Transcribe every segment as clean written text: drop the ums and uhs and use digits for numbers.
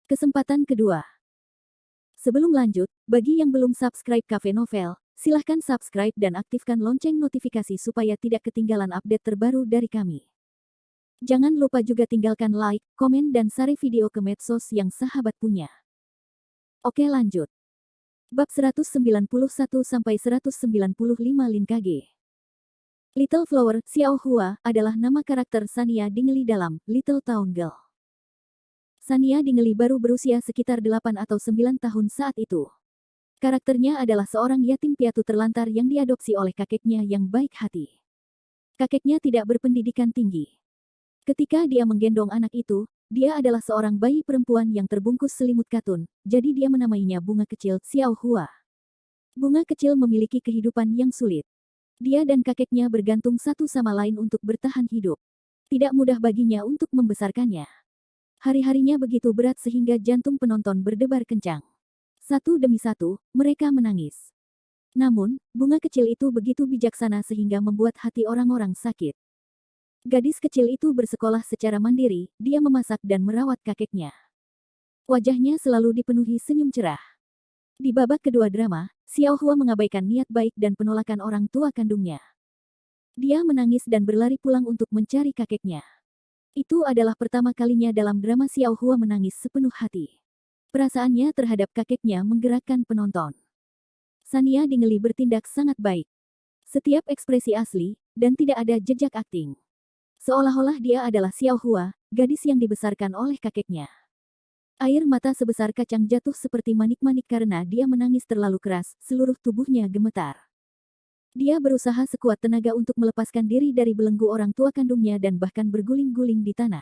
Kesempatan kedua. Sebelum lanjut, bagi yang belum subscribe Cafe Novel, silahkan subscribe dan aktifkan lonceng notifikasi supaya tidak ketinggalan update terbaru dari kami. Jangan lupa juga tinggalkan like, komen dan share video ke medsos yang sahabat punya. Oke lanjut. Bab 191-195 Lin KG. Little Flower, Xiao Hua, adalah nama karakter Sania Dingli dalam Little Town Girl. Sania Dingli baru berusia sekitar 8 atau 9 tahun saat itu. Karakternya adalah seorang yatim piatu terlantar yang diadopsi oleh kakeknya yang baik hati. Kakeknya tidak berpendidikan tinggi. Ketika dia menggendong anak itu, dia adalah seorang bayi perempuan yang terbungkus selimut katun, jadi dia menamainya bunga kecil Xiao Hua. Bunga kecil memiliki kehidupan yang sulit. Dia dan kakeknya bergantung satu sama lain untuk bertahan hidup. Tidak mudah baginya untuk membesarkannya. Hari-harinya begitu berat sehingga jantung penonton berdebar kencang. Satu demi satu, mereka menangis. Namun, bunga kecil itu begitu bijaksana sehingga membuat hati orang-orang sakit. Gadis kecil itu bersekolah secara mandiri, dia memasak dan merawat kakeknya. Wajahnya selalu dipenuhi senyum cerah. Di babak kedua drama, Xiao Hua mengabaikan niat baik dan penolakan orang tua kandungnya. Dia menangis dan berlari pulang untuk mencari kakeknya. Itu adalah pertama kalinya dalam drama Xiao Hua menangis sepenuh hati. Perasaannya terhadap kakeknya menggerakkan penonton. Sania Dingli bertindak sangat baik. Setiap ekspresi asli, dan tidak ada jejak akting. Seolah-olah dia adalah Xiao Hua, gadis yang dibesarkan oleh kakeknya. Air mata sebesar kacang jatuh seperti manik-manik karena dia menangis terlalu keras, seluruh tubuhnya gemetar. Dia berusaha sekuat tenaga untuk melepaskan diri dari belenggu orang tua kandungnya dan bahkan berguling-guling di tanah.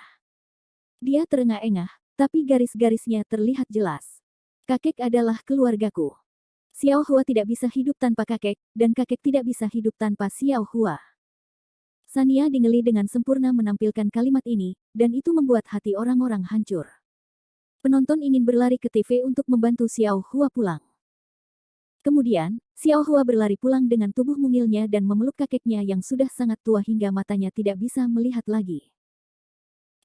Dia terengah-engah, tapi garis-garisnya terlihat jelas. Kakek adalah keluargaku. Xiao Hua tidak bisa hidup tanpa kakek, dan kakek tidak bisa hidup tanpa Xiao Hua. Sania Dingli dengan sempurna menampilkan kalimat ini, dan itu membuat hati orang-orang hancur. Penonton ingin berlari ke TV untuk membantu Xiao Hua pulang. Kemudian, Xiao Hua berlari pulang dengan tubuh mungilnya dan memeluk kakeknya yang sudah sangat tua hingga matanya tidak bisa melihat lagi.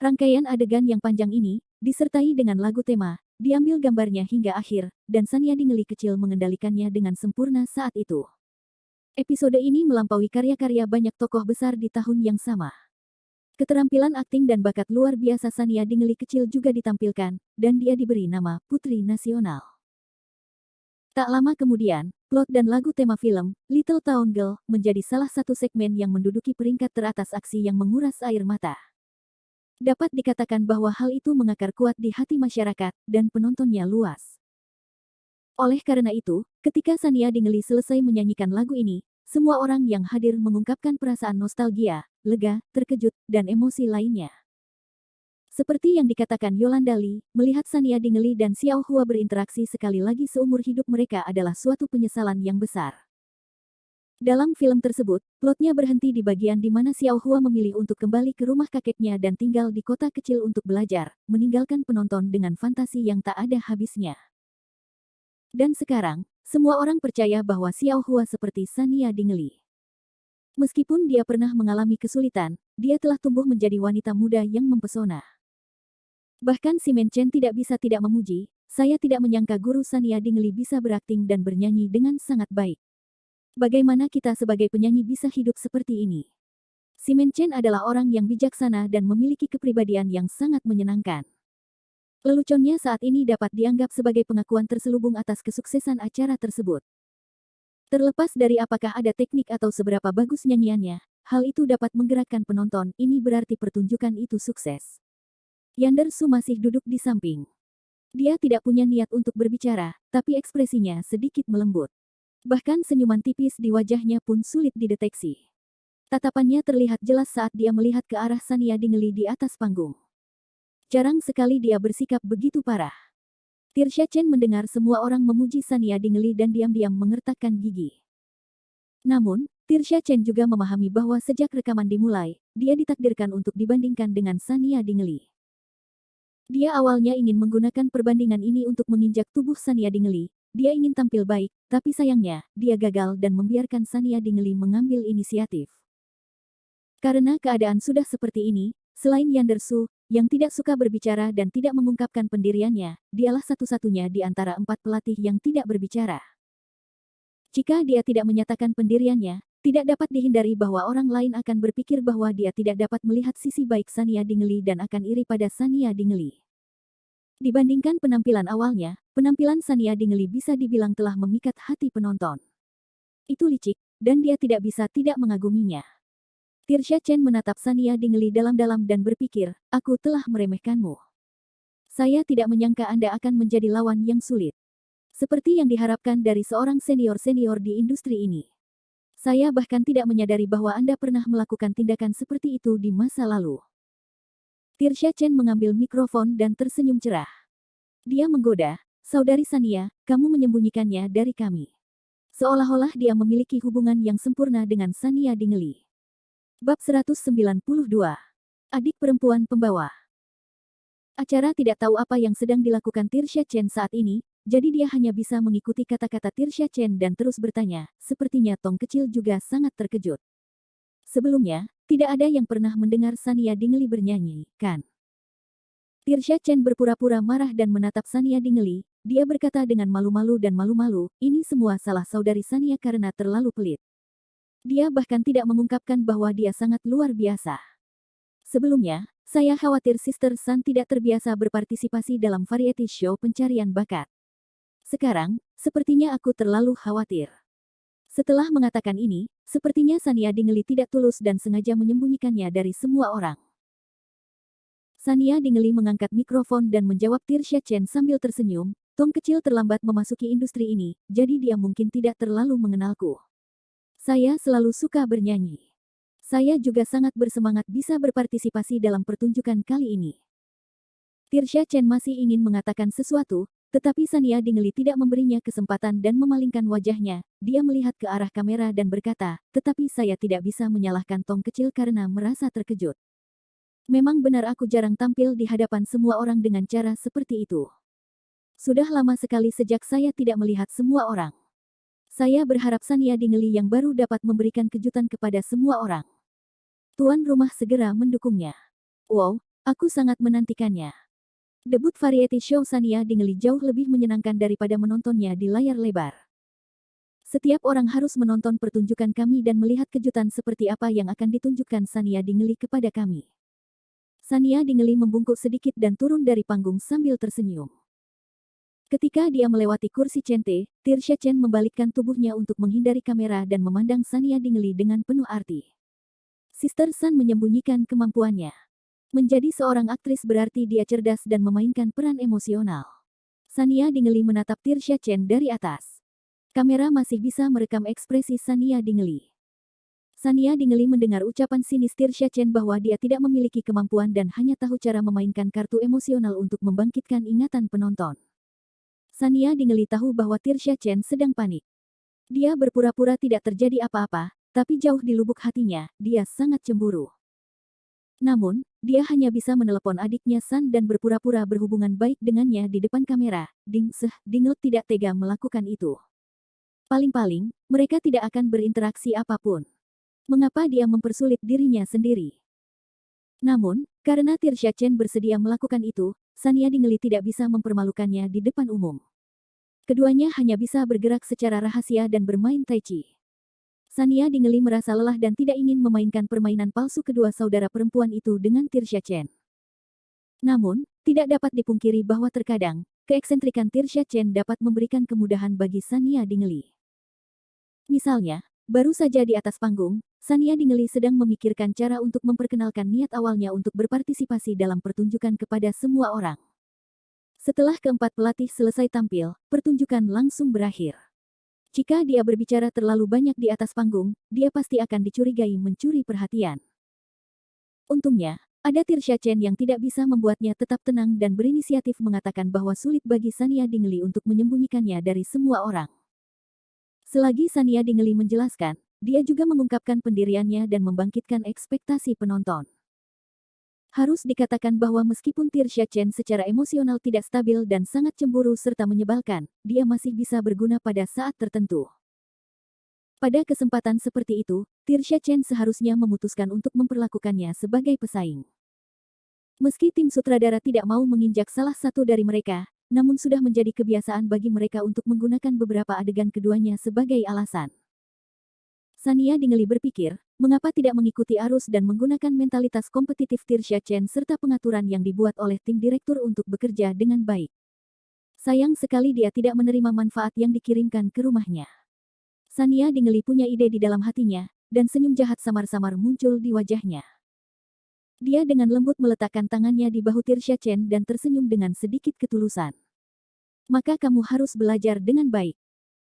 Rangkaian adegan yang panjang ini, disertai dengan lagu tema, diambil gambarnya hingga akhir, dan Sania Dingli kecil mengendalikannya dengan sempurna saat itu. Episode ini melampaui karya-karya banyak tokoh besar di tahun yang sama. Keterampilan akting dan bakat luar biasa Sania Dingli kecil juga ditampilkan, dan dia diberi nama Putri Nasional. Tak lama kemudian, plot dan lagu tema film, Little Town Girl, menjadi salah satu segmen yang menduduki peringkat teratas aksi yang menguras air mata. Dapat dikatakan bahwa hal itu mengakar kuat di hati masyarakat, dan penontonnya luas. Oleh karena itu, ketika Sania Dingli selesai menyanyikan lagu ini, semua orang yang hadir mengungkapkan perasaan nostalgia, lega, terkejut, dan emosi lainnya. Seperti yang dikatakan Yolanda Lee, melihat Sania Dingli dan Xiao Hua berinteraksi sekali lagi seumur hidup mereka adalah suatu penyesalan yang besar. Dalam film tersebut, plotnya berhenti di bagian di mana Xiao Hua memilih untuk kembali ke rumah kakeknya dan tinggal di kota kecil untuk belajar, meninggalkan penonton dengan fantasi yang tak ada habisnya. Dan sekarang, semua orang percaya bahwa Xiao Hua seperti Sania Dingli. Meskipun dia pernah mengalami kesulitan, dia telah tumbuh menjadi wanita muda yang mempesona. Bahkan si Men Chen tidak bisa tidak memuji, saya tidak menyangka guru Sania Dingli bisa berakting dan bernyanyi dengan sangat baik. Bagaimana kita sebagai penyanyi bisa hidup seperti ini? Si Men Chen adalah orang yang bijaksana dan memiliki kepribadian yang sangat menyenangkan. Leluconnya saat ini dapat dianggap sebagai pengakuan terselubung atas kesuksesan acara tersebut. Terlepas dari apakah ada teknik atau seberapa bagus nyanyiannya, hal itu dapat menggerakkan penonton, ini berarti pertunjukan itu sukses. Yander Su masih duduk di samping. Dia tidak punya niat untuk berbicara, tapi ekspresinya sedikit melembut. Bahkan senyuman tipis di wajahnya pun sulit dideteksi. Tatapannya terlihat jelas saat dia melihat ke arah Sania Dingli di atas panggung. Jarang sekali dia bersikap begitu parah. Tirsha Chen mendengar semua orang memuji Sania Dingli dan diam-diam mengertakkan gigi. Namun, Tirsha Chen juga memahami bahwa sejak rekaman dimulai, dia ditakdirkan untuk dibandingkan dengan Sania Dingli. Dia awalnya ingin menggunakan perbandingan ini untuk menginjak tubuh Sania Dingli. Dia ingin tampil baik, tapi sayangnya, dia gagal dan membiarkan Sania Dingli mengambil inisiatif. Karena keadaan sudah seperti ini, Selain Yandersu, yang tidak suka berbicara dan tidak mengungkapkan pendiriannya, dialah satu-satunya di antara 4 pelatih yang tidak berbicara. Jika dia tidak menyatakan pendiriannya, tidak dapat dihindari bahwa orang lain akan berpikir bahwa dia tidak dapat melihat sisi baik Sania Dingley dan akan iri pada Sania Dingley. Dibandingkan penampilan awalnya, penampilan Sania Dingley bisa dibilang telah memikat hati penonton. Itu licik, dan dia tidak bisa tidak mengaguminya. Tirsha Chen menatap Sania Dingley dalam-dalam dan berpikir, aku telah meremehkanmu. Saya tidak menyangka Anda akan menjadi lawan yang sulit. Seperti yang diharapkan dari seorang senior-senior di industri ini. Saya bahkan tidak menyadari bahwa Anda pernah melakukan tindakan seperti itu di masa lalu. Tirsha Chen mengambil mikrofon dan tersenyum cerah. Dia menggoda, Saudari Sania, kamu menyembunyikannya dari kami. Seolah-olah dia memiliki hubungan yang sempurna dengan Sania Dingley. Bab 192. Adik perempuan pembawa. Acara tidak tahu apa yang sedang dilakukan Tirsha Chen saat ini, jadi dia hanya bisa mengikuti kata-kata Tirsha Chen dan terus bertanya, sepertinya Tong kecil juga sangat terkejut. Sebelumnya, tidak ada yang pernah mendengar Sania Dingley bernyanyi, kan? Tirsha Chen berpura-pura marah dan menatap Sania Dingley, dia berkata dengan malu-malu dan malu-malu, ini semua salah saudari Sania karena terlalu pelit. Dia bahkan tidak mengungkapkan bahwa dia sangat luar biasa. Sebelumnya, saya khawatir Sister Sun tidak terbiasa berpartisipasi dalam variety show pencarian bakat. Sekarang, sepertinya aku terlalu khawatir. Setelah mengatakan ini, sepertinya Sania Dingley tidak tulus dan sengaja menyembunyikannya dari semua orang. Sania Dingley mengangkat mikrofon dan menjawab Tirsha Chen sambil tersenyum, Tong kecil terlambat memasuki industri ini, jadi dia mungkin tidak terlalu mengenalku. Saya selalu suka bernyanyi. Saya juga sangat bersemangat bisa berpartisipasi dalam pertunjukan kali ini. Tirsha Chen masih ingin mengatakan sesuatu, tetapi Sania Dingley tidak memberinya kesempatan dan memalingkan wajahnya. Dia melihat ke arah kamera dan berkata, tetapi saya tidak bisa menyalahkan Tong kecil karena merasa terkejut. Memang benar aku jarang tampil di hadapan semua orang dengan cara seperti itu. Sudah lama sekali sejak saya tidak melihat semua orang. Saya berharap Sania Dingley yang baru dapat memberikan kejutan kepada semua orang. Tuan rumah segera mendukungnya. Wow, aku sangat menantikannya. Debut variety show Sania Dingley jauh lebih menyenangkan daripada menontonnya di layar lebar. Setiap orang harus menonton pertunjukan kami dan melihat kejutan seperti apa yang akan ditunjukkan Sania Dingley kepada kami. Sania Dingley membungkuk sedikit dan turun dari panggung sambil tersenyum. Ketika dia melewati kursi Chente, Tirsha Chen membalikkan tubuhnya untuk menghindari kamera dan memandang Sania Dingley dengan penuh arti. Sister Sun menyembunyikan kemampuannya. Menjadi seorang aktris berarti dia cerdas dan memainkan peran emosional. Sania Dingley menatap Tirsha Chen dari atas. Kamera masih bisa merekam ekspresi Sania Dingley. Sania Dingley mendengar ucapan sinis Tirsha Chen bahwa dia tidak memiliki kemampuan dan hanya tahu cara memainkan kartu emosional untuk membangkitkan ingatan penonton. Sania Dingley tahu bahwa Tirsha Chen sedang panik. Dia berpura-pura tidak terjadi apa-apa, tapi jauh di lubuk hatinya, dia sangat cemburu. Namun, dia hanya bisa menelepon adiknya San dan berpura-pura berhubungan baik dengannya di depan kamera. Dingley tidak tega melakukan itu. Paling-paling, mereka tidak akan berinteraksi apapun. Mengapa dia mempersulit dirinya sendiri? Namun, karena Tirsha Chen bersedia melakukan itu, Sania Dingley tidak bisa mempermalukannya di depan umum. Keduanya hanya bisa bergerak secara rahasia dan bermain tai chi. Sania Dingley merasa lelah dan tidak ingin memainkan permainan palsu kedua saudara perempuan itu dengan Tirsha Chen. Namun, tidak dapat dipungkiri bahwa terkadang, keeksentrikan Tirsha Chen dapat memberikan kemudahan bagi Sania Dingley. Misalnya, baru saja di atas panggung, Sania Dingley sedang memikirkan cara untuk memperkenalkan niat awalnya untuk berpartisipasi dalam pertunjukan kepada semua orang. Setelah keempat pelatih selesai tampil, pertunjukan langsung berakhir. Jika dia berbicara terlalu banyak di atas panggung, dia pasti akan dicurigai mencuri perhatian. Untungnya, ada Tirsha Chen yang tidak bisa membuatnya tetap tenang dan berinisiatif mengatakan bahwa sulit bagi Sania Dingley untuk menyembunyikannya dari semua orang. Selagi Sania Dingley menjelaskan, dia juga mengungkapkan pendiriannya dan membangkitkan ekspektasi penonton. Harus dikatakan bahwa meskipun Tirsha Chen secara emosional tidak stabil dan sangat cemburu serta menyebalkan, dia masih bisa berguna pada saat tertentu. Pada kesempatan seperti itu, Tirsha Chen seharusnya memutuskan untuk memperlakukannya sebagai pesaing. Meski tim sutradara tidak mau menginjak salah satu dari mereka, namun sudah menjadi kebiasaan bagi mereka untuk menggunakan beberapa adegan keduanya sebagai alasan. Sania Dingley berpikir, mengapa tidak mengikuti arus dan menggunakan mentalitas kompetitif Tirsha Chen serta pengaturan yang dibuat oleh tim direktur untuk bekerja dengan baik. Sayang sekali dia tidak menerima manfaat yang dikirimkan ke rumahnya. Sania Dingley punya ide di dalam hatinya, dan senyum jahat samar-samar muncul di wajahnya. Dia dengan lembut meletakkan tangannya di bahu Tirsha Chen dan tersenyum dengan sedikit ketulusan. Maka kamu harus belajar dengan baik.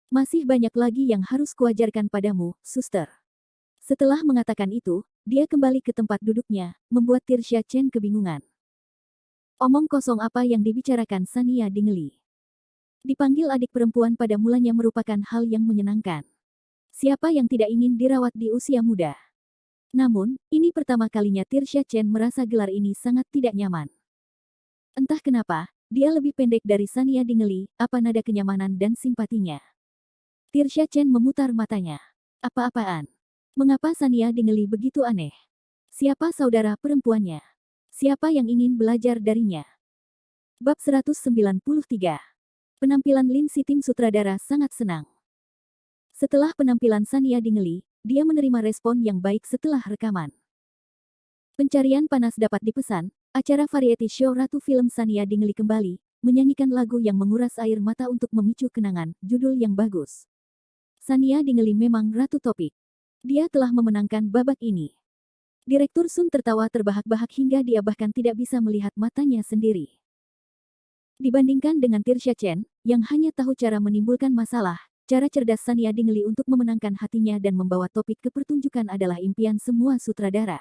Masih banyak lagi yang harus kuajarkan padamu, suster. Setelah mengatakan itu, dia kembali ke tempat duduknya, membuat Tirsha Chen kebingungan. Omong kosong apa yang dibicarakan Sania Dingley. Dipanggil adik perempuan pada mulanya merupakan hal yang menyenangkan. Siapa yang tidak ingin dirawat di usia muda? Namun, ini pertama kalinya Tirsha Chen merasa gelar ini sangat tidak nyaman. Entah kenapa, dia lebih pendek dari Sania Dingley, apa nada kenyamanan dan simpatinya. Tirsha Chen memutar matanya. Apa-apaan? Mengapa Sania Dingley begitu aneh? Siapa saudara perempuannya? Siapa yang ingin belajar darinya? Bab 193. Penampilan Lindsay tim sutradara sangat senang. Setelah penampilan Sania Dingley, dia menerima respon yang baik setelah rekaman. Pencarian panas dapat dipesan, acara variety show Ratu Film Sania Dingley kembali, menyanyikan lagu yang menguras air mata untuk memicu kenangan, judul yang bagus. Sania Dingley memang ratu topik. Dia telah memenangkan babak ini. Direktur Sun tertawa terbahak-bahak hingga dia bahkan tidak bisa melihat matanya sendiri. Dibandingkan dengan Tirsha Chen, yang hanya tahu cara menimbulkan masalah, cara cerdas Sania Dingley untuk memenangkan hatinya dan membawa topik ke pertunjukan adalah impian semua sutradara.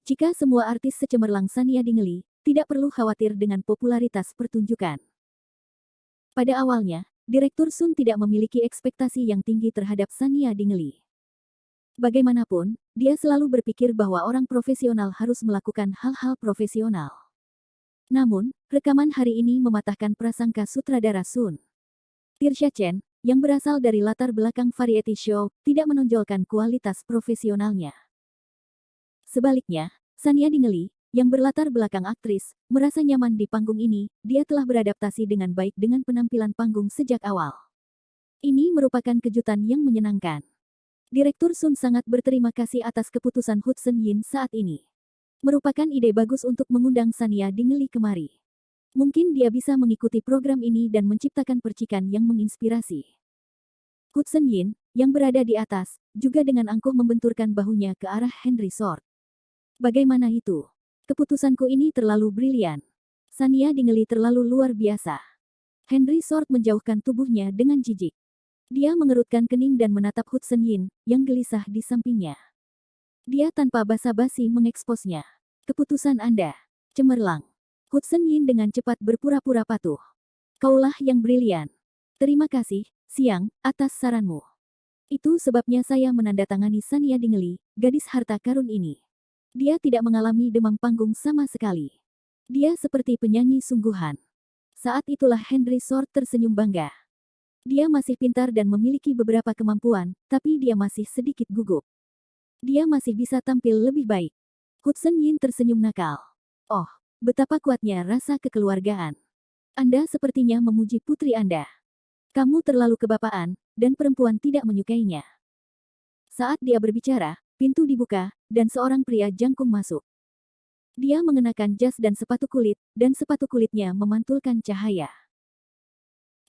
Jika semua artis secemerlang Sania Dingley, tidak perlu khawatir dengan popularitas pertunjukan. Pada awalnya, Direktur Sun tidak memiliki ekspektasi yang tinggi terhadap Sania Dingley. Bagaimanapun, dia selalu berpikir bahwa orang profesional harus melakukan hal-hal profesional. Namun, rekaman hari ini mematahkan prasangka sutradara Sun. Tirsha Chen, yang berasal dari latar belakang variety show, tidak menonjolkan kualitas profesionalnya. Sebaliknya, Sania Dingley, yang berlatar belakang aktris, merasa nyaman di panggung ini, dia telah beradaptasi dengan baik dengan penampilan panggung sejak awal. Ini merupakan kejutan yang menyenangkan. Direktur Sun sangat berterima kasih atas keputusan Hudson Yin saat ini. Merupakan ide bagus untuk mengundang Sania Dingley kemari. Mungkin dia bisa mengikuti program ini dan menciptakan percikan yang menginspirasi. Hudson Yin, yang berada di atas, juga dengan angkuh membenturkan bahunya ke arah Henry Sword. Bagaimana itu? Keputusanku ini terlalu brilian. Sania Dingley terlalu luar biasa. Henry Sword menjauhkan tubuhnya dengan jijik. Dia mengerutkan kening dan menatap Hudson Yin, yang gelisah di sampingnya. Dia tanpa basa-basi mengeksposnya. Keputusan Anda. Cemerlang. Hudson Yin dengan cepat berpura-pura patuh. Kaulah yang brilian. Terima kasih, Siang, atas saranmu. Itu sebabnya saya menandatangani Sania Dingley, gadis harta karun ini. Dia tidak mengalami demam panggung sama sekali. Dia seperti penyanyi sungguhan. Saat itulah Henry Sword tersenyum bangga. Dia masih pintar dan memiliki beberapa kemampuan, tapi dia masih sedikit gugup. Dia masih bisa tampil lebih baik. Hudson Yin tersenyum nakal. Oh, betapa kuatnya rasa kekeluargaan. Anda sepertinya memuji putri Anda. Kamu terlalu kebapaan, dan perempuan tidak menyukainya. Saat dia berbicara, pintu dibuka, dan seorang pria jangkung masuk. Dia mengenakan jas dan sepatu kulit, dan sepatu kulitnya memantulkan cahaya.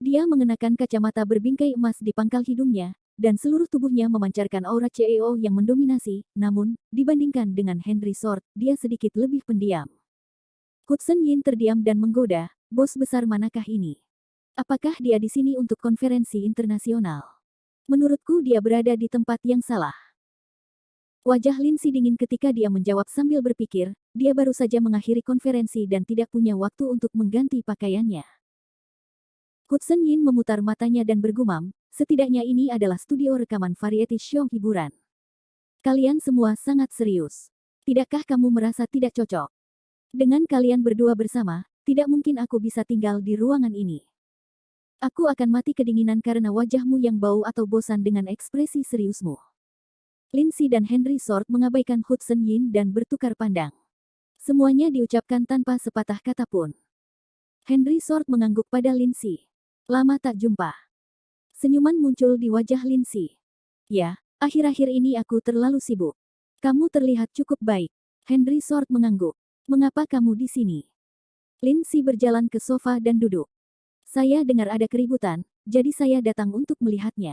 Dia mengenakan kacamata berbingkai emas di pangkal hidungnya, dan seluruh tubuhnya memancarkan aura CEO yang mendominasi, namun, dibandingkan dengan Henry Sword, dia sedikit lebih pendiam. Hudson Yin terdiam dan menggoda, bos besar manakah ini? Apakah dia di sini untuk konferensi internasional? Menurutku dia berada di tempat yang salah. Wajah Lindsay dingin ketika dia menjawab sambil berpikir, dia baru saja mengakhiri konferensi dan tidak punya waktu untuk mengganti pakaiannya. Hudson Yin memutar matanya dan bergumam, setidaknya ini adalah studio rekaman variety show hiburan. Kalian semua sangat serius. Tidakkah kamu merasa tidak cocok? Dengan kalian berdua bersama, tidak mungkin aku bisa tinggal di ruangan ini. Aku akan mati kedinginan karena wajahmu yang bau atau bosan dengan ekspresi seriusmu. Lindsay dan Henry Sword mengabaikan Hudson Yin dan bertukar pandang. Semuanya diucapkan tanpa sepatah kata pun. Henry Sword mengangguk pada Lindsay. Lama tak jumpa. Senyuman muncul di wajah Lindsay. Ya, akhir-akhir ini aku terlalu sibuk. Kamu terlihat cukup baik. Henry Sword mengangguk. Mengapa kamu di sini? Lindsay berjalan ke sofa dan duduk. Saya dengar ada keributan, jadi saya datang untuk melihatnya.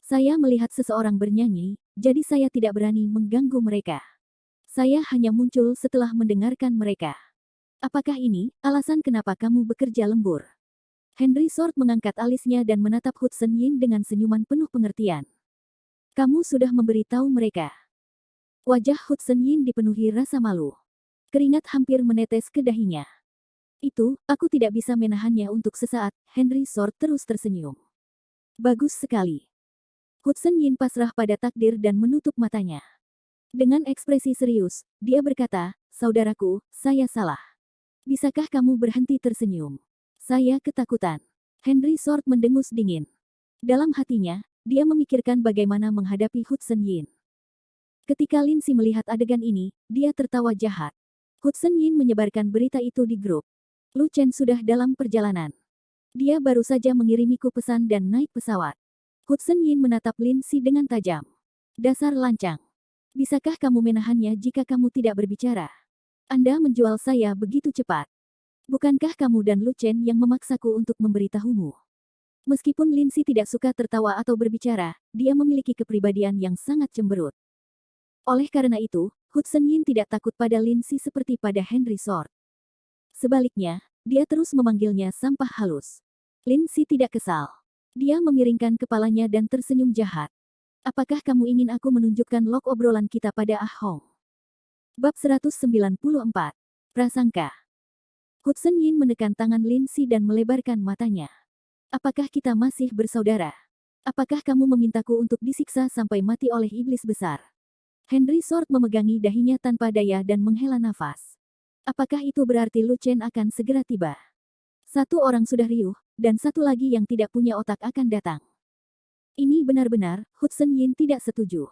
Saya melihat seseorang bernyanyi, jadi saya tidak berani mengganggu mereka. Saya hanya muncul setelah mendengarkan mereka. Apakah ini alasan kenapa kamu bekerja lembur? Henry Sword mengangkat alisnya dan menatap Hudson Yin dengan senyuman penuh pengertian. Kamu sudah memberitahu mereka. Wajah Hudson Yin dipenuhi rasa malu. Keringat hampir menetes ke dahinya. Itu, aku tidak bisa menahannya untuk sesaat. Henry Sword terus tersenyum. Bagus sekali. Hudson Yin pasrah pada takdir dan menutup matanya. Dengan ekspresi serius, dia berkata, saudaraku, saya salah. Bisakah kamu berhenti tersenyum? Saya ketakutan. Henry Sword mendengus dingin. Dalam hatinya, dia memikirkan bagaimana menghadapi Hudson Yin. Ketika Lindsay melihat adegan ini, dia tertawa jahat. Hudson Yin menyebarkan berita itu di grup. Lu Chen sudah dalam perjalanan. Dia baru saja mengirimiku pesan dan naik pesawat. Hudson Yin menatap Lindsay dengan tajam. Dasar lancang. Bisakah kamu menahannya jika kamu tidak berbicara? Anda menjual saya begitu cepat. Bukankah kamu dan Lu Chen yang memaksaku untuk memberitahumu? Meskipun Lindsay tidak suka tertawa atau berbicara, dia memiliki kepribadian yang sangat cemberut. Oleh karena itu, Hudson Yin tidak takut pada Lindsay seperti pada Henry Sword. Sebaliknya, dia terus memanggilnya sampah halus. Lindsay tidak kesal. Dia memiringkan kepalanya dan tersenyum jahat. Apakah kamu ingin aku menunjukkan log obrolan kita pada Ah Hong? Bab 194. Prasangka. Hudson Yin menekan tangan Lindsay dan melebarkan matanya. Apakah kita masih bersaudara? Apakah kamu memintaku untuk disiksa sampai mati oleh iblis besar? Henry Sword memegangi dahinya tanpa daya dan menghela nafas. Apakah itu berarti Lu Chen akan segera tiba? Satu orang sudah riuh, dan satu lagi yang tidak punya otak akan datang. Ini benar-benar, Hudson Yin tidak setuju.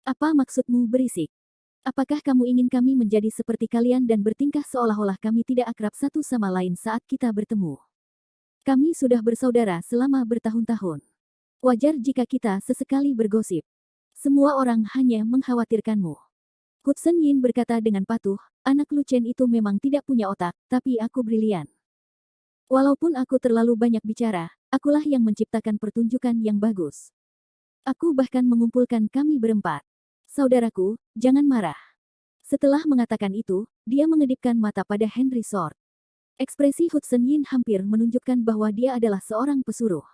Apa maksudmu berisik? Apakah kamu ingin kami menjadi seperti kalian dan bertingkah seolah-olah kami tidak akrab satu sama lain saat kita bertemu? Kami sudah bersaudara selama bertahun-tahun. Wajar jika kita sesekali bergosip. Semua orang hanya mengkhawatirkanmu. Hudson Yin berkata dengan patuh, anak Lu Chen itu memang tidak punya otak, tapi aku brilian. Walaupun aku terlalu banyak bicara, akulah yang menciptakan pertunjukan yang bagus. Aku bahkan mengumpulkan kami berempat. Saudaraku, jangan marah. Setelah mengatakan itu, dia mengedipkan mata pada Henry Sword. Ekspresi Hudson Yin hampir menunjukkan bahwa dia adalah seorang pesuruh.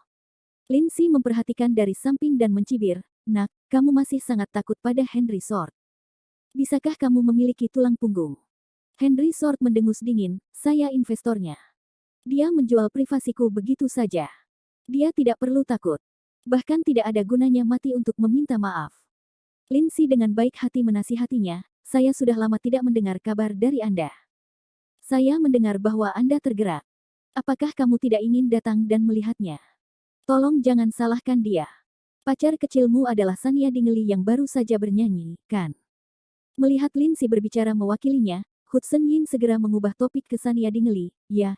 Lindsay memperhatikan dari samping dan mencibir, nak, kamu masih sangat takut pada Henry Sword. Bisakah kamu memiliki tulang punggung? Henry Sword mendengus dingin, saya investornya. Dia menjual privasiku begitu saja. Dia tidak perlu takut. Bahkan tidak ada gunanya mati untuk meminta maaf. Lindsay dengan baik hati menasihatinya, saya sudah lama tidak mendengar kabar dari Anda. Saya mendengar bahwa Anda tergerak. Apakah kamu tidak ingin datang dan melihatnya? Tolong jangan salahkan dia. Pacar kecilmu adalah Sania Dingley yang baru saja bernyanyi, kan? Melihat Lindsay berbicara mewakilinya, Hudson Yin segera mengubah topik ke Sania Dingley. Ya.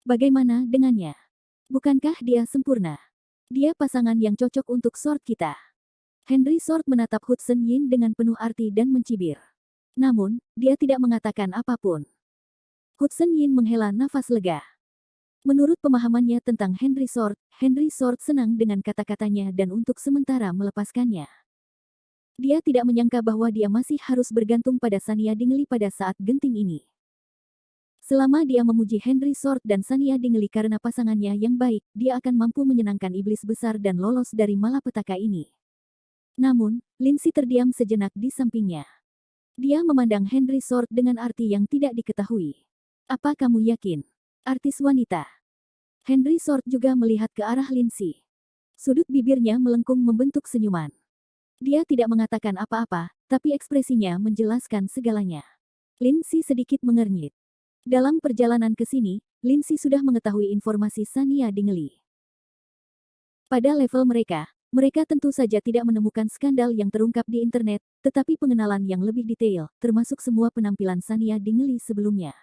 Bagaimana dengannya? Bukankah dia sempurna? Dia pasangan yang cocok untuk Sword kita. Henry Sword menatap Hudson Yin dengan penuh arti dan mencibir. Namun, dia tidak mengatakan apapun. Hudson Yin menghela nafas lega. Menurut pemahamannya tentang Henry Sword senang dengan kata-katanya dan untuk sementara melepaskannya. Dia tidak menyangka bahwa dia masih harus bergantung pada Sania Dingley pada saat genting ini. Selama dia memuji Henry Sword dan Sania Dingley karena pasangannya yang baik, dia akan mampu menyenangkan iblis besar dan lolos dari malapetaka ini. Namun, Lindsay terdiam sejenak di sampingnya. Dia memandang Henry Sword dengan arti yang tidak diketahui. Apa kamu yakin? Artis wanita. Henry Sword juga melihat ke arah Lindsay. Sudut bibirnya melengkung membentuk senyuman. Dia tidak mengatakan apa-apa, tapi ekspresinya menjelaskan segalanya. Lindsay sedikit mengernyit. Dalam perjalanan ke sini, Lindsay sudah mengetahui informasi Sania Dingley. Pada level mereka, Mereka tentu saja tidak menemukan skandal yang terungkap di internet, tetapi pengenalan yang lebih detail, termasuk semua penampilan Sania Dingley sebelumnya.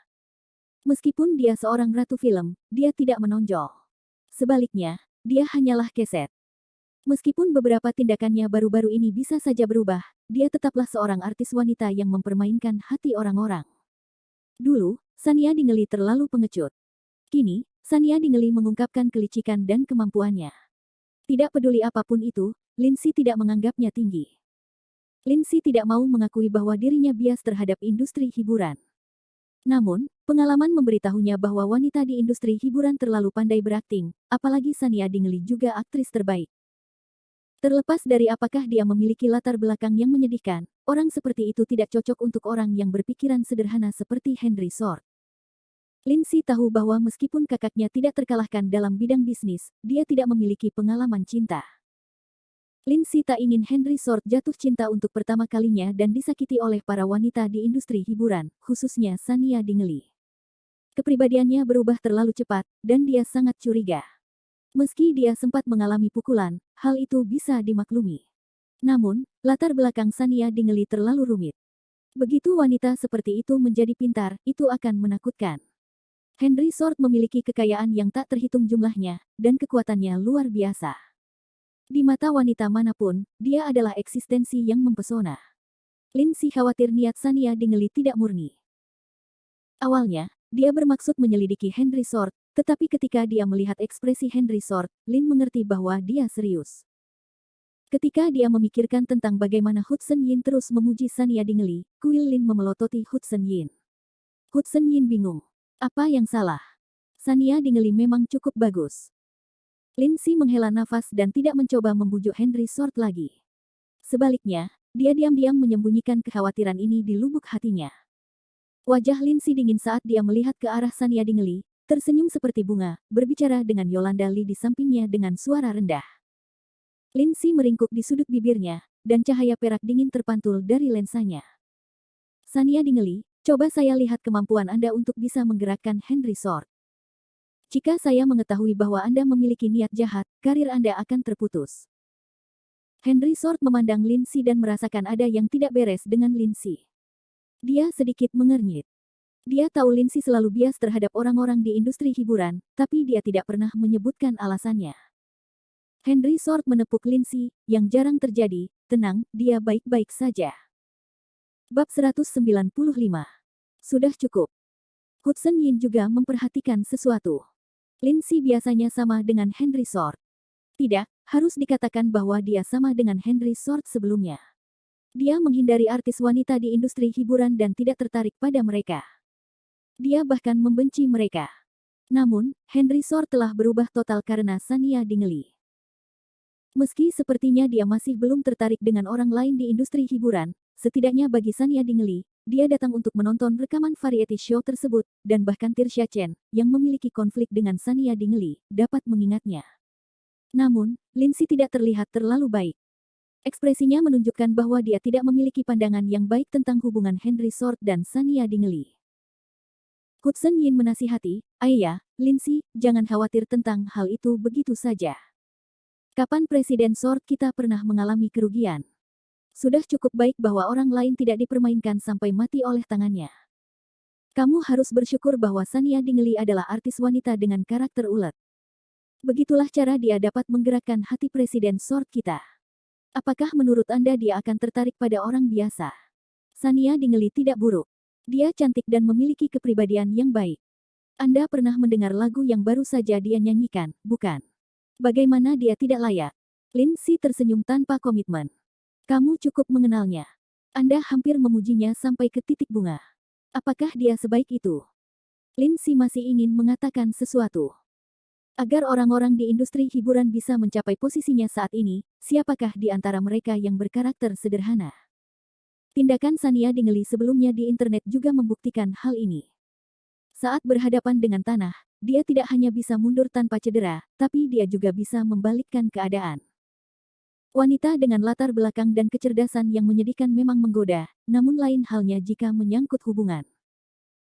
Meskipun dia seorang ratu film, dia tidak menonjol. Sebaliknya, dia hanyalah keset. Meskipun beberapa tindakannya baru-baru ini bisa saja berubah, dia tetaplah seorang artis wanita yang mempermainkan hati orang-orang. Dulu, Sania Dingley terlalu pengecut. Kini, Sania Dingley mengungkapkan kelicikan dan kemampuannya. Tidak peduli apapun itu, Lindsay tidak menganggapnya tinggi. Lindsay tidak mau mengakui bahwa dirinya bias terhadap industri hiburan. Namun, pengalaman memberitahunya bahwa wanita di industri hiburan terlalu pandai berakting, apalagi Sania Dingley juga aktris terbaik. Terlepas dari apakah dia memiliki latar belakang yang menyedihkan, orang seperti itu tidak cocok untuk orang yang berpikiran sederhana seperti Henry Sword. Lindsay tahu bahwa meskipun kakaknya tidak terkalahkan dalam bidang bisnis, dia tidak memiliki pengalaman cinta. Lindsay tak ingin Henry Sword jatuh cinta untuk pertama kalinya dan disakiti oleh para wanita di industri hiburan, khususnya Sania Dingley. Kepribadiannya berubah terlalu cepat, dan dia sangat curiga. Meski dia sempat mengalami pukulan, hal itu bisa dimaklumi. Namun, latar belakang Sania Dingley terlalu rumit. Begitu wanita seperti itu menjadi pintar, itu akan menakutkan. Henry Sword memiliki kekayaan yang tak terhitung jumlahnya, dan kekuatannya luar biasa. Di mata wanita manapun, dia adalah eksistensi yang mempesona. Lindsay khawatir niat Sania Dingley tidak murni. Awalnya, dia bermaksud menyelidiki Henry Sword, tetapi ketika dia melihat ekspresi Henry Sword, Lin mengerti bahwa dia serius. Ketika dia memikirkan tentang bagaimana Hudson Yin terus memuji Sania Dingley, kuil Lin memelototi Hudson Yin. Hudson Yin bingung. Apa yang salah? Sania Dingley memang cukup bagus. Lindsay menghela nafas dan tidak mencoba membujuk Henry Sword lagi. Sebaliknya, dia diam-diam menyembunyikan kekhawatiran ini di lubuk hatinya. Wajah Lindsay dingin saat dia melihat ke arah Sania Dingley, tersenyum seperti bunga, berbicara dengan Yolanda Lee di sampingnya dengan suara rendah. Lindsay meringkuk di sudut bibirnya, dan cahaya perak dingin terpantul dari lensanya. Sania Dingley, coba saya lihat kemampuan Anda untuk bisa menggerakkan Henry Sword. Jika saya mengetahui bahwa Anda memiliki niat jahat, karir Anda akan terputus. Henry Sword memandang Lindsay dan merasakan ada yang tidak beres dengan Lindsay. Dia sedikit mengernyit. Dia tahu Lindsay selalu bias terhadap orang-orang di industri hiburan, tapi dia tidak pernah menyebutkan alasannya. Henry Sword menepuk Lindsay, yang jarang terjadi, tenang, dia baik-baik saja. Bab 195. Sudah cukup. Hudson Yin juga memperhatikan sesuatu. Lindsay biasanya sama dengan Henry Sword. Tidak, harus dikatakan bahwa dia sama dengan Henry Sword sebelumnya. Dia menghindari artis wanita di industri hiburan dan tidak tertarik pada mereka. Dia bahkan membenci mereka. Namun, Henry Sword telah berubah total karena Sania Dingley. Meski sepertinya dia masih belum tertarik dengan orang lain di industri hiburan, setidaknya bagi Sania Dingley, dia datang untuk menonton rekaman variety show tersebut, dan bahkan Tirsha Chen, yang memiliki konflik dengan Sania Dingley, dapat mengingatnya. Namun, Lindsay tidak terlihat terlalu baik. Ekspresinya menunjukkan bahwa dia tidak memiliki pandangan yang baik tentang hubungan Henry Sword dan Sania Dingley. Hudson Yin menasihati, "Ayah, Lindsay, jangan khawatir tentang hal itu begitu saja. Kapan Presiden Sword kita pernah mengalami kerugian? Sudah cukup baik bahwa orang lain tidak dipermainkan sampai mati oleh tangannya. Kamu harus bersyukur bahwa Sania Dingley adalah artis wanita dengan karakter ulet. Begitulah cara dia dapat menggerakkan hati Presiden Sword kita. Apakah menurut Anda dia akan tertarik pada orang biasa? Sania Dingley tidak buruk. Dia cantik dan memiliki kepribadian yang baik. Anda pernah mendengar lagu yang baru saja dia nyanyikan, bukan? Bagaimana dia tidak layak?" Lindsay tersenyum tanpa komitmen. "Kamu cukup mengenalnya. Anda hampir memujinya sampai ke titik bunga. Apakah dia sebaik itu?" Lindsay masih ingin mengatakan sesuatu. Agar orang-orang di industri hiburan bisa mencapai posisinya saat ini, siapakah di antara mereka yang berkarakter sederhana? Tindakan Sania Dingley sebelumnya di internet juga membuktikan hal ini. Saat berhadapan dengan tanah, dia tidak hanya bisa mundur tanpa cedera, tapi dia juga bisa membalikkan keadaan. Wanita dengan latar belakang dan kecerdasan yang menyedihkan memang menggoda, namun lain halnya jika menyangkut hubungan.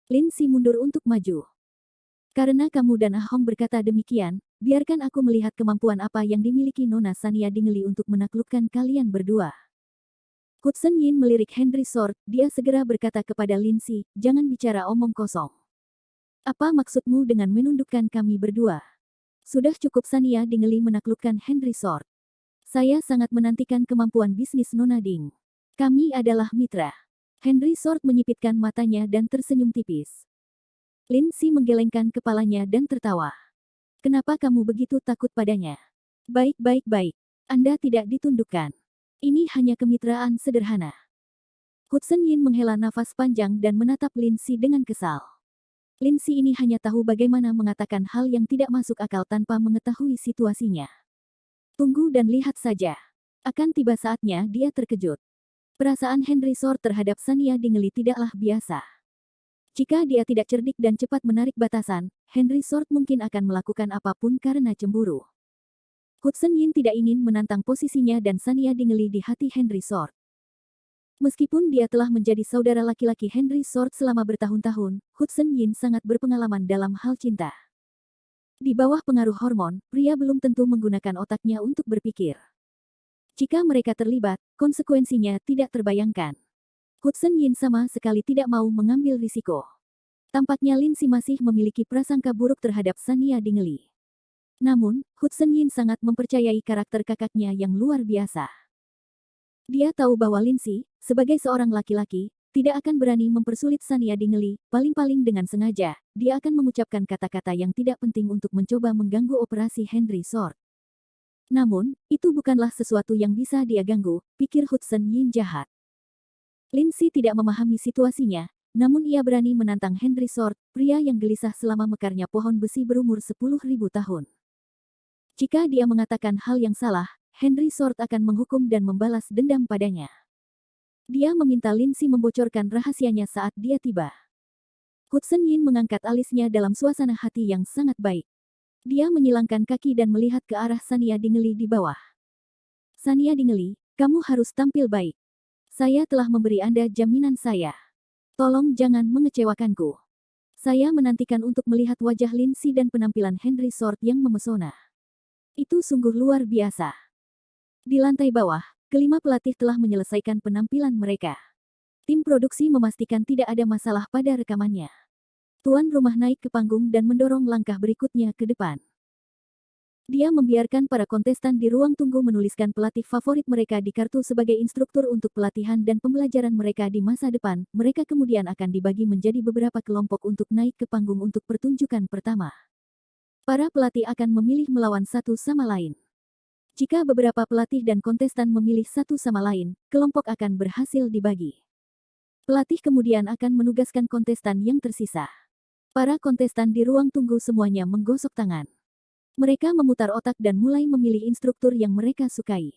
Lindsay mundur untuk maju. Karena kamu dan Ahong berkata demikian, biarkan aku melihat kemampuan apa yang dimiliki Nona Sania Dingley untuk menaklukkan kalian berdua. Hudson Yin melirik Henry Sword, dia segera berkata kepada Lindsay, jangan bicara omong kosong. Apa maksudmu dengan menundukkan kami berdua? Sudah cukup Sania Dingley menaklukkan Henry Sword. Saya sangat menantikan kemampuan bisnis Nona Ding. Kami adalah mitra. Henry Sword menyipitkan matanya dan tersenyum tipis. Lindsay menggelengkan kepalanya dan tertawa. Kenapa kamu begitu takut padanya? Baik. Anda tidak ditundukkan. Ini hanya kemitraan sederhana. Hudson Yin menghela nafas panjang dan menatap Lindsay dengan kesal. Lindsay ini hanya tahu bagaimana mengatakan hal yang tidak masuk akal tanpa mengetahui situasinya. Tunggu dan lihat saja. Akan tiba saatnya dia terkejut. Perasaan Henry Sword terhadap Sania Dingley tidaklah biasa. Jika dia tidak cerdik dan cepat menarik batasan, Henry Sword mungkin akan melakukan apapun karena cemburu. Hudson Yin tidak ingin menantang posisinya dan Sania Dingley di hati Henry Sword. Meskipun dia telah menjadi saudara laki-laki Henry Sword selama bertahun-tahun, Hudson Yin sangat berpengalaman dalam hal cinta. Di bawah pengaruh hormon, pria belum tentu menggunakan otaknya untuk berpikir. Jika mereka terlibat, konsekuensinya tidak terbayangkan. Hudson Yin sama sekali tidak mau mengambil risiko. Tampaknya Lindsay masih memiliki prasangka buruk terhadap Sania Dingley. Namun, Hudson Yin sangat mempercayai karakter kakaknya yang luar biasa. Dia tahu bahwa Lindsay, sebagai seorang laki-laki, tidak akan berani mempersulit Sania Dingley, paling-paling dengan sengaja, dia akan mengucapkan kata-kata yang tidak penting untuk mencoba mengganggu operasi Henry Sword. Namun, itu bukanlah sesuatu yang bisa dia ganggu, pikir Hudson Yin jahat. Lindsay tidak memahami situasinya, namun ia berani menantang Henry Sword, pria yang gelisah selama mekarnya pohon besi berumur 10.000 tahun. Jika dia mengatakan hal yang salah, Henry Sword akan menghukum dan membalas dendam padanya. Dia meminta Lindsay membocorkan rahasianya saat dia tiba. Hudson Yin mengangkat alisnya dalam suasana hati yang sangat baik. Dia menyilangkan kaki dan melihat ke arah Sania Dingley di bawah. Sania Dingley, kamu harus tampil baik. Saya telah memberi Anda jaminan saya. Tolong jangan mengecewakanku. Saya menantikan untuk melihat wajah Lindsay dan penampilan Henry Sword yang memesona. Itu sungguh luar biasa. Di lantai bawah, kelima pelatih telah menyelesaikan penampilan mereka. Tim produksi memastikan tidak ada masalah pada rekamannya. Tuan rumah naik ke panggung dan mendorong langkah berikutnya ke depan. Dia membiarkan para kontestan di ruang tunggu menuliskan pelatih favorit mereka di kartu sebagai instruktur untuk pelatihan dan pembelajaran mereka di masa depan. Mereka kemudian akan dibagi menjadi beberapa kelompok untuk naik ke panggung untuk pertunjukan pertama. Para pelatih akan memilih melawan satu sama lain. Jika beberapa pelatih dan kontestan memilih satu sama lain, kelompok akan berhasil dibagi. Pelatih kemudian akan menugaskan kontestan yang tersisa. Para kontestan di ruang tunggu semuanya menggosok tangan. Mereka memutar otak dan mulai memilih instruktur yang mereka sukai.